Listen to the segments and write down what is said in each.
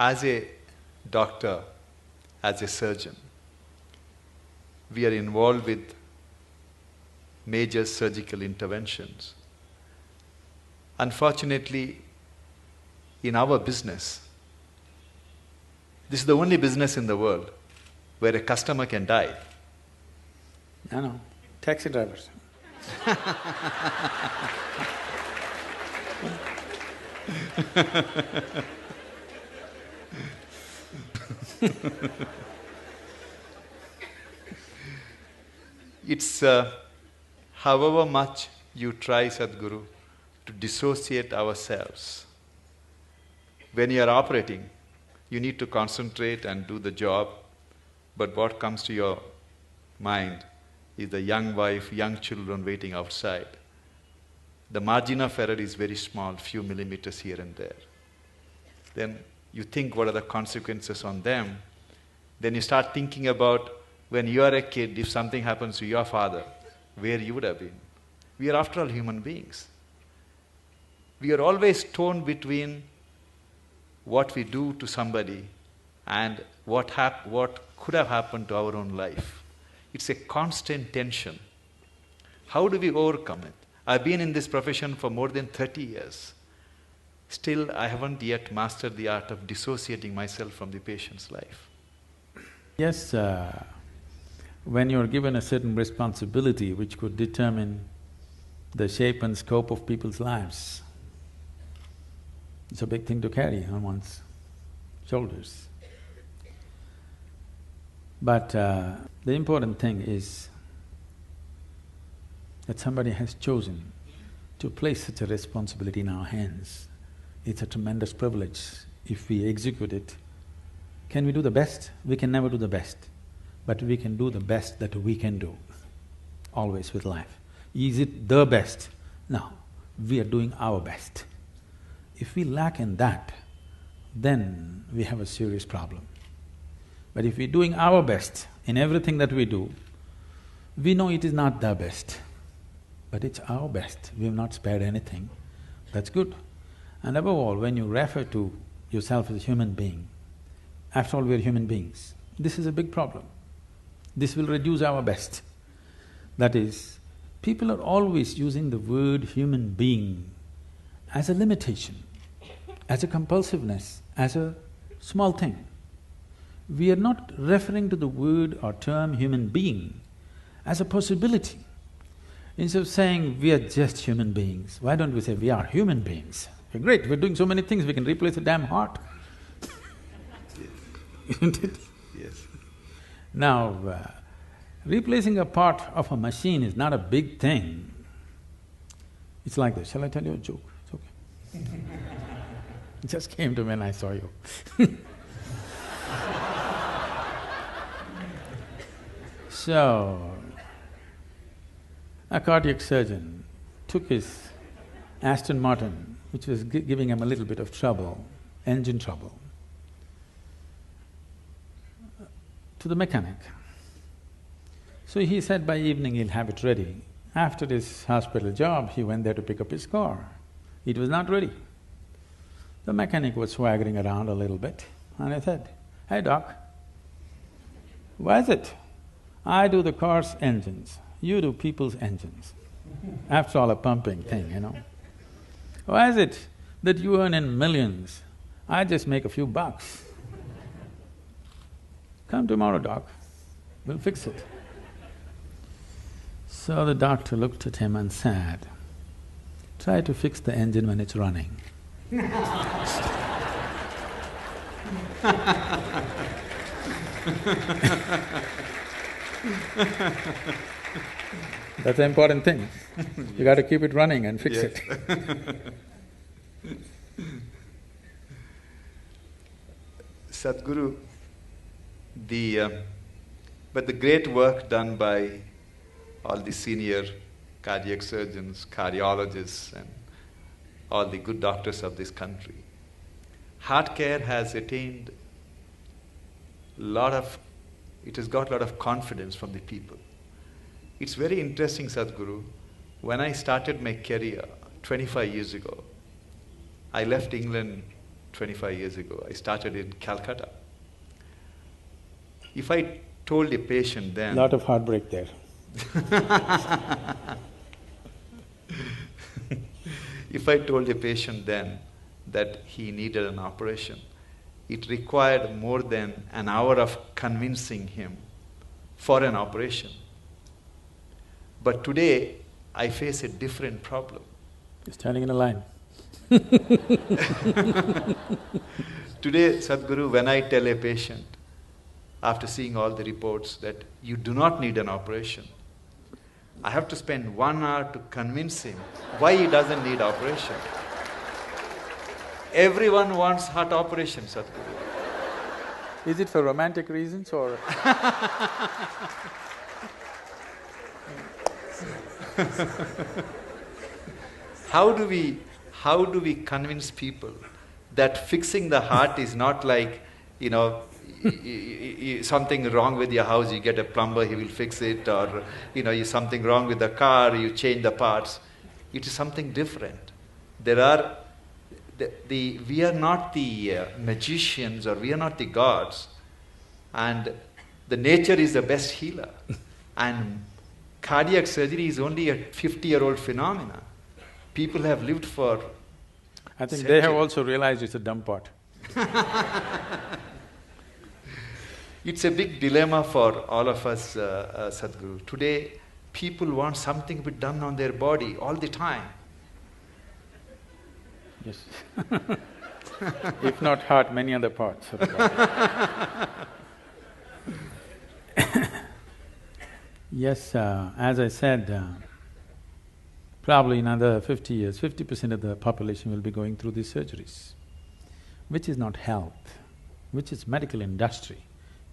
as a doctor, as a surgeon, we are involved with major surgical interventions. Unfortunately, in our business, this is the only business in the world where a customer can die. No, taxi drivers. It's however much you try, Sadhguru, to dissociate ourselves. When you are operating, you need to concentrate and do the job, but what comes to your mind is the young wife, young children waiting outside. The margin of error is very small, few millimeters here and there. Then you think what are the consequences on them. Then you start thinking about when you are a kid, if something happens to your father, where you would have been. We are after all human beings. We are always torn between what we do to somebody and what could have happened to our own life. It's a constant tension. How do we overcome it? I've been in this profession for more than 30 years. Still, I haven't yet mastered the art of dissociating myself from the patient's life. Yes, when you're given a certain responsibility which could determine the shape and scope of people's lives, it's a big thing to carry on one's shoulders. But the important thing is that somebody has chosen to place such a responsibility in our hands. It's a tremendous privilege if we execute it. Can we do the best? We can never do the best, but we can do the best that we can do, always with life. Is it the best? No, we are doing our best. If we lack in that, then we have a serious problem. But if we're doing our best in everything that we do, we know it is not the best, but it's our best. We have not spared anything. That's good. And above all, when you refer to yourself as a human being, after all, we are human beings. This is a big problem. This will reduce our best. That is, people are always using the word human being as a limitation, as a compulsiveness, as a small thing. We are not referring to the word or term human being as a possibility. Instead of saying we are just human beings, why don't we say we are human beings? We're great, we're doing so many things, we can replace a damn heart. Isn't it? Yes. Now, replacing a part of a machine is not a big thing. It's like this. Shall I tell you a joke? It's okay. It just came to me when I saw you. So, a cardiac surgeon took his Aston Martin, which was giving him a little bit of trouble, engine trouble, to the mechanic. So he said by evening he'll have it ready. After his hospital job, he went there to pick up his car. It was not ready. The mechanic was swaggering around a little bit, and I said, "Hey doc, why is it I do the car's engines, you do people's engines? After all, a pumping thing, you know. Why is it that you earn in millions, I just make a few bucks? Come tomorrow, doc, we'll fix it." So the doctor looked at him and said, "Try to fix the engine when it's running." That's the important thing. You got to keep it running and fix it. Sadhguru, but the great work done by all the senior cardiac surgeons, cardiologists and all the good doctors of this country, heart care has attained it has got a lot of confidence from the people. It's very interesting, Sadhguru, when I started my career 25 years ago, I left England 25 years ago. I started in Calcutta. If I told a patient then… Lot of heartbreak there. If I told a patient then that he needed an operation, it required more than an hour of convincing him for an operation. But today, I face a different problem. You're standing in a line. Today, Sadhguru, when I tell a patient, after seeing all the reports, that you do not need an operation, I have to spend 1 hour to convince him why he doesn't need operation. Everyone wants heart operation, Sadhguru. Is it for romantic reasons or… How do we convince people that fixing the heart is not like, something wrong with your house, you get a plumber, he will fix it, or something wrong with the car, you change the parts. It is something different. We are not the magicians, or we are not the gods, and the nature is the best healer. And cardiac surgery is only a 50-year-old phenomena. People have lived for… I think they have also realized it's a dumb pot. It's a big dilemma for all of us, Sadhguru. Today, people want something to be done on their body all the time. Yes. If not heart, many other parts of the body. Yes, as I said, probably in another 50 years, 50% of the population will be going through these surgeries, which is not health, which is medical industry,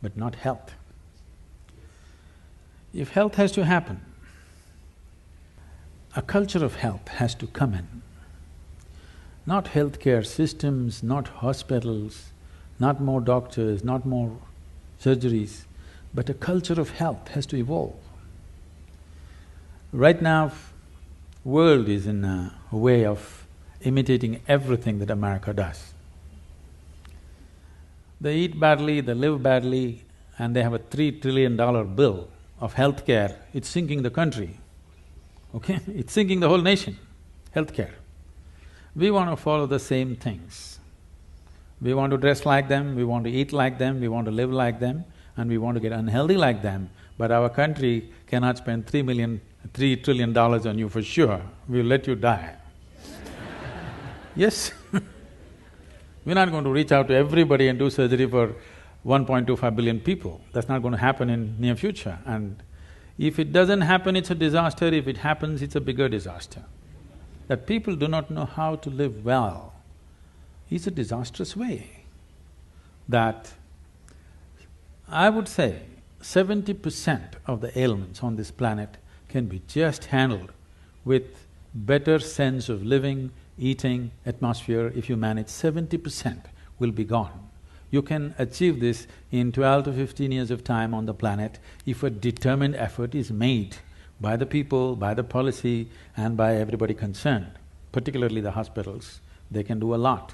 but not health. If health has to happen, a culture of health has to come in. Not healthcare systems, not hospitals, not more doctors, not more surgeries, but a culture of health has to evolve. Right now, world is in a way of imitating everything that America does. They eat badly, they live badly, and they have a $3 trillion bill of healthcare. It's sinking the country, okay? It's sinking the whole nation, healthcare. We want to follow the same things. We want to dress like them, we want to eat like them, we want to live like them, and we want to get unhealthy like them, but our country cannot spend $3 trillion on you for sure, we'll let you die. Yes. We're not going to reach out to everybody and do surgery for 1.25 billion people. That's not going to happen in near future. And if it doesn't happen, it's a disaster. If it happens, it's a bigger disaster. That people do not know how to live well is a disastrous way. That I would say 70% of the ailments on this planet can be just handled with better sense of living, eating, atmosphere. If you manage 70% will be gone. You can achieve this in 12 to 15 years of time on the planet if a determined effort is made by the people, by the policy and by everybody concerned, particularly the hospitals. They can do a lot.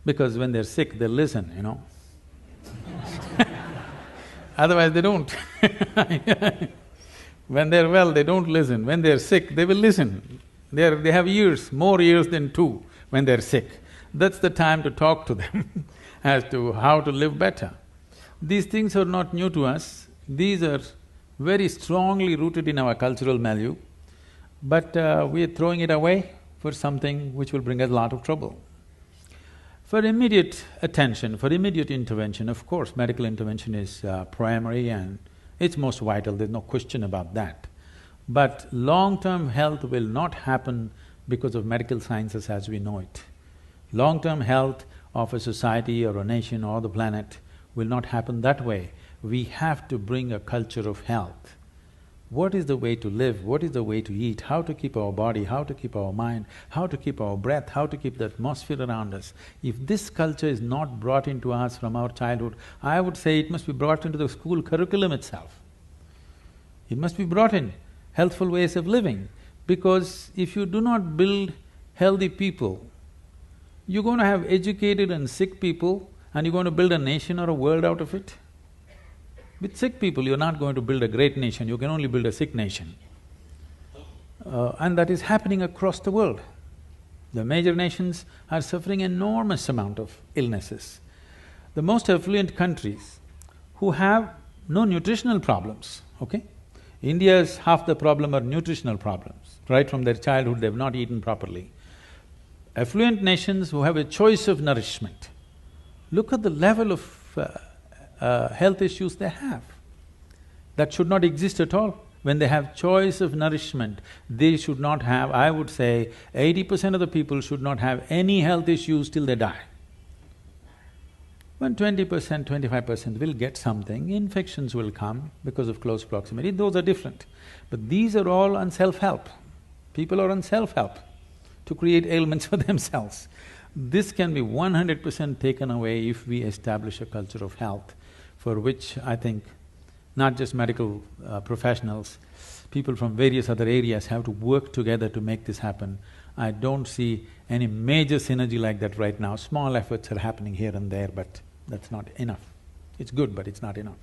Because when they're sick, they listen, Otherwise they don't. When they're well, they don't listen. When they're sick, they will listen. They have ears, more ears than two when they're sick. That's the time to talk to them as to how to live better. These things are not new to us, these are very strongly rooted in our cultural milieu, but we are throwing it away for something which will bring us a lot of trouble. For immediate attention, for immediate intervention, of course, medical intervention is primary and it's most vital, there's no question about that. But long-term health will not happen because of medical sciences as we know it. Long-term health of a society or a nation or the planet will not happen that way. We have to bring a culture of health. What is the way to live? What is the way to eat? How to keep our body? How to keep our mind? How to keep our breath? How to keep the atmosphere around us? If this culture is not brought into us from our childhood, I would say it must be brought into the school curriculum itself. It must be brought in, healthful ways of living, because if you do not build healthy people, You're going to have educated and sick people and you're going to build a nation or a world out of it? With sick people, you're not going to build a great nation, you can only build a sick nation. And that is happening across the world. The major nations are suffering enormous amount of illnesses. The most affluent countries who have no nutritional problems, okay? India's half the problem are nutritional problems. Right from their childhood, they've not eaten properly. Affluent nations who have a choice of nourishment, look at the level of health issues they have. That should not exist at all. When they have choice of nourishment, they should not have, I would say, 80% of the people should not have any health issues till they die. When 20%, 25% will get something, infections will come because of close proximity, those are different. But these are all on self-help. People are on self-help to create ailments for themselves. This can be 100% taken away if we establish a culture of health, for which I think not just medical professionals, people from various other areas have to work together to make this happen. I don't see any major synergy like that right now. Small efforts are happening here and there, but that's not enough. It's good, but it's not enough.